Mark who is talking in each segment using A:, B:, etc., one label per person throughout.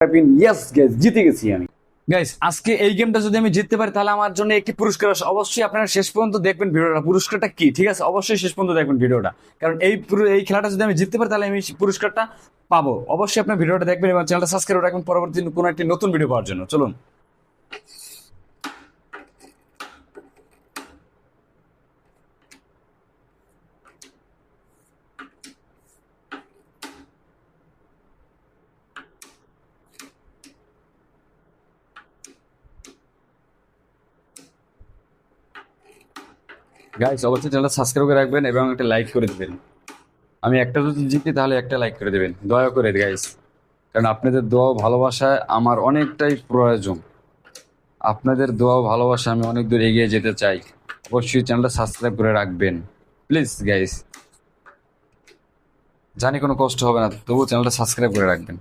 A: Yes guys, জিতে গেছি আমি। গাইস, আজকে এই গেমটা যদি আমি জিততে পারি তাহলে আমার জন্য একটি পুরস্কার আছে। অবশ্যই আপনারা শেষ পর্যন্ত দেখবেন ভিডিওটা, পুরস্কারটা কি, ঠিক আছে? অবশ্যই শেষ পর্যন্ত দেখবেন ভিডিওটা, কারণ এই খেলাটা যদি আমি জিততে পারি তাহলে আমি পুরস্কারটা পাবো। অবশ্যই আপনার ভিডিওটা দেখবেন এবং চ্যানেলটা সাবস্ক্রাইব করে রাখবেন পরবর্তী কোনো একটি নতুন ভিডিও পাওয়ার জন্য। চলুন। গাইস, অবশ্যই চ্যানেলটা সাবস্ক্রাইব করে রাখবেন এবং একটা লাইক করে দিবেন। আমি একটা যদি জিতি তাহলে একটা লাইক করে দেবেন দয়া করে গাইস, কারণ আপনাদের দোয়া ও ভালোবাসা আমার অনেকটাই প্রয়োজন। আপনাদের দোয়া ও ভালোবাসা আমি অনেক দূর এগিয়ে যেতে চাই। অবশ্যই চ্যানেলটা সাবস্ক্রাইব করে রাখবেন প্লিজ গাইস। জানি কোনো কষ্ট হবে না, তবুও চ্যানেলটা সাবস্ক্রাইব করে রাখবেন।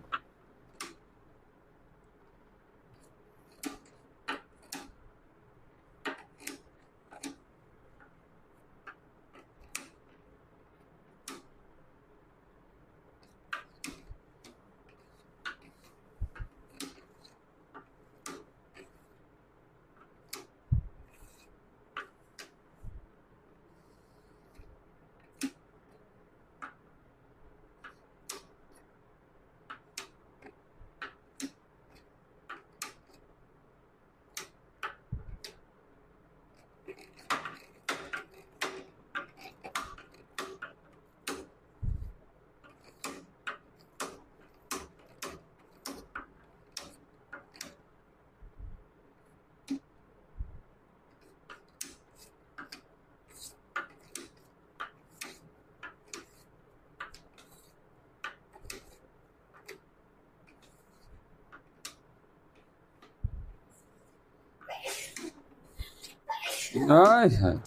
A: হ্যাঁ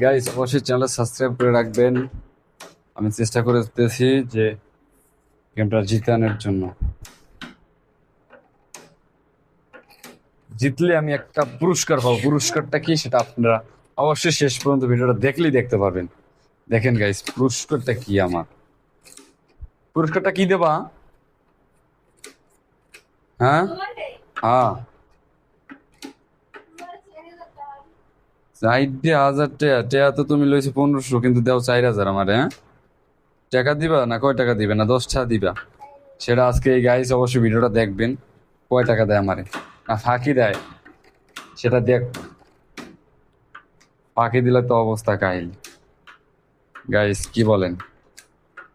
A: গাইস, অবশ্যই চ্যানেলটা সাবস্ক্রাইব করে রাখবেন। আমি চেষ্টা করতেছি যে গেমটা জিতানোর জন্য। জিতলে আমি একটা পুরস্কার পাবো। পুরস্কারটা কি সেটা আপনারা অবশ্যই শেষ পর্যন্ত ভিডিওটা দেখলেই দেখতে পারবেন। দেখেন গাইস, পুরস্কারটা কি আমার। পুরস্কারটা কি দেবা? হ্যাঁ হ্যাঁ, 4,000 টাকা। টাকা তো তুমি লইছো 1500, কিন্তু দেও 4,000 আমার। হ্যাঁ, টাকা দিবা না? কয় টাকা দিবে? না 10 টাকা দিবা? সেটা আজকে এই গাইস অবশ্যই ভিডিওটা দেখবেন। কয় টাকা দেয় আমারে, না ফাঁকি দেয় সেটা দেখ। ফাঁকি দিলে তো অবস্থা কাহিল। গাইস কি বলেন?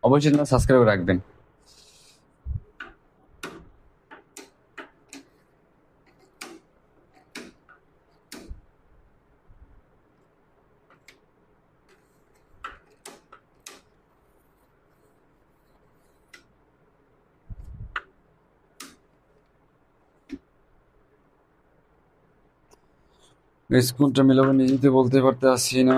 A: অবশ্যই সাবস্ক্রাইব রাখবেন। স্কুলটা মিলাবো নিজেতে বলতে পারতে আসি না।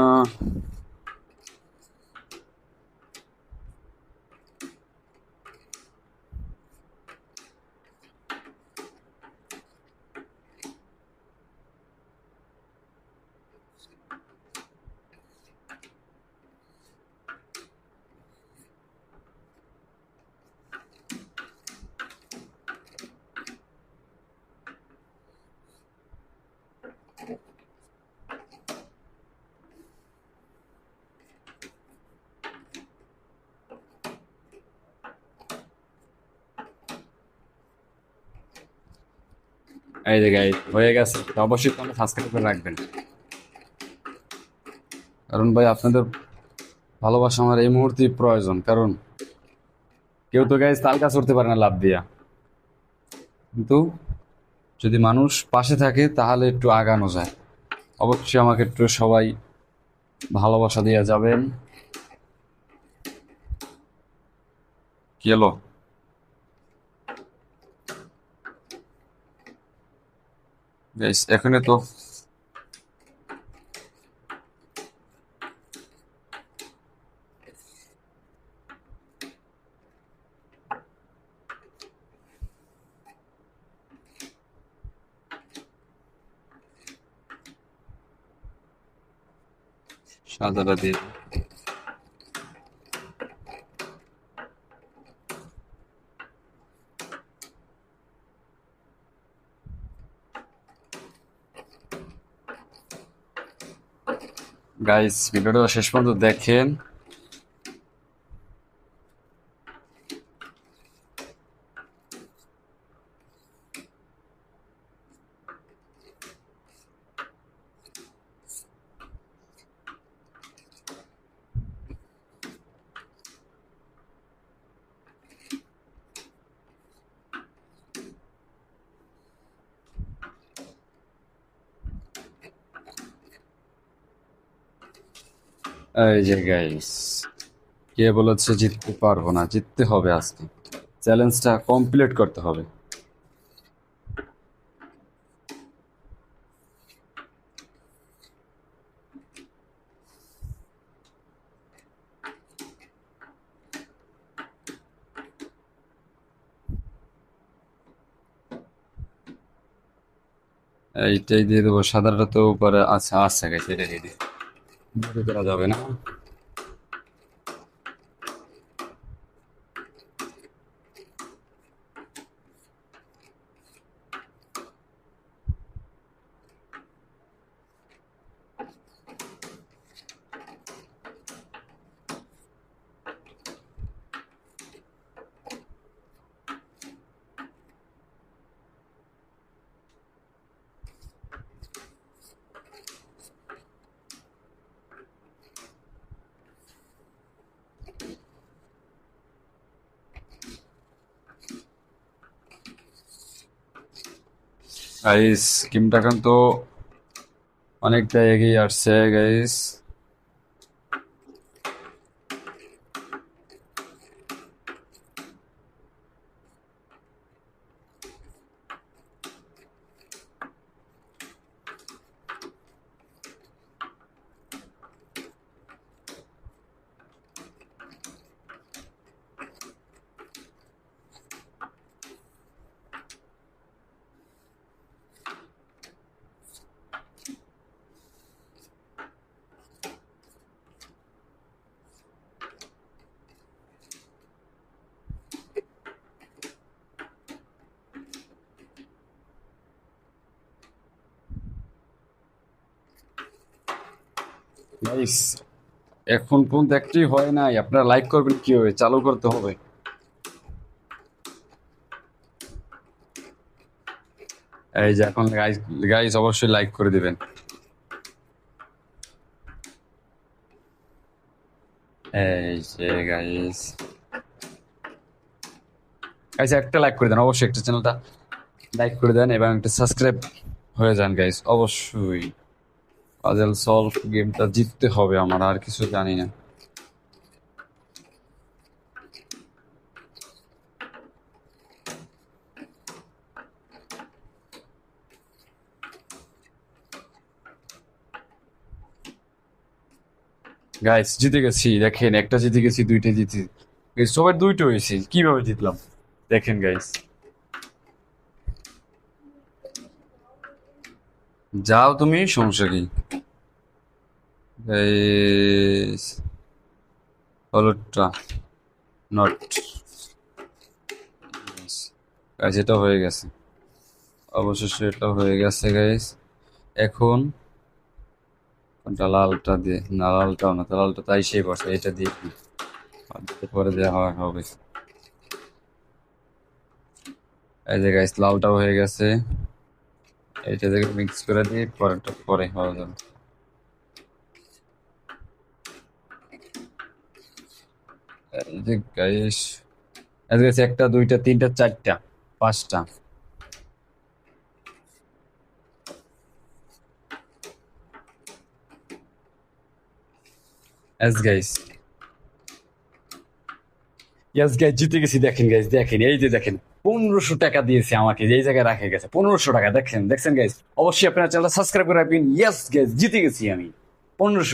A: এই যে গাইস হয়ে গেছে, তো অবশ্যই তো সাবস্ক্রাইব করে রাখবেন, কারণ ভাই আপনাদের ভালোবাসা আমার এই মুহূর্তে প্রয়োজন। কারণ কেউ তো গাইস তাল গাছ উঠতে পারে না লাভ দিয়া, কিন্তু যদি মানুষ পাশে থাকে তাহলে একটু আগানো যায়। অবশ্যই আমাকে একটু সবাই ভালোবাসা দিয়ে যাবেন। কি হলো গাইস? এখানে তো সাদাটা দিয়ে গাইস ভিডিওটা শেষ পর্যন্ত দেখেন। এই যে গাইস, কে বলেছে জিততে পারবো না? জিততে হবে আজকে, চ্যালেঞ্জটা কমপ্লিট করতে হবে। এইটাই দিয়ে দেবো, সাদাটা তো উপরে আচ্ছা আচ্ছা গাইস, এটা দিয়ে দিই, দেরি করা যাবে না। গাইস গেমটা কিন্তু অনেকটা এগিয়ে আসছে গাইস। গাইস এখন পর্যন্ত একটি হয় নাই, আপনারা লাইক করবেন কি হবে, চালু করতে হবে। এই যে এখন গাইস, গাইস অবশ্যই লাইক করে দিবেন। এই যে গাইস, গাইস একটা লাইক করে দেন অবশ্যই, একটা চ্যানেলটা লাইক করে দেন এবং একটা সাবস্ক্রাইব হয়ে যান গাইস অবশ্যই। পাজল সলভ গেমটা জিততে হবে আমার, আর কিছু জানি না। গাইস জিতে গেছি, দেখেন একটা জিতে গেছি, দুইটা জিতে গাইস, সবার দুইটা হয়েছে, কিভাবে জিতলাম দেখেন গাইস। যাও তুমি, সমস্যা কি গাইস? হলুদটা নট গাইস, এটা হয়ে গেছে, অবশেষে এটা হয়ে গেছে গাইস। এখন কোনটা? লালটা দিয়ে না, লালটাও না, তো লালটা তাই সেই বসে, এটা দিয়ে কি আর দিতে পরে দেওয়া হবে। এই যে গাইস লালটাও হয়ে গেছে, এইটা থেকে মিক্স করে দিই, পরেরটা পরে হয়ে যাবে। এই যে গাইস, এই যে একটা দুইটা তিনটা চারটা পাঁচটা। এস গাইস, ইয়েস গাইস জিতে গেছি, দেখেন গাইস, দেখেন এই যে দেখেন 1500 টাকা দিয়েছে আমাকে, এই জায়গায় রাখে গেছে 1500 টাকা, দেখেন দেখছেন গাইস। অবশ্যই আপনার চ্যানেলটা সাবস্ক্রাইব করে রাখবেন। ইয়েস গাইস জিতে গেছি আমি 1500।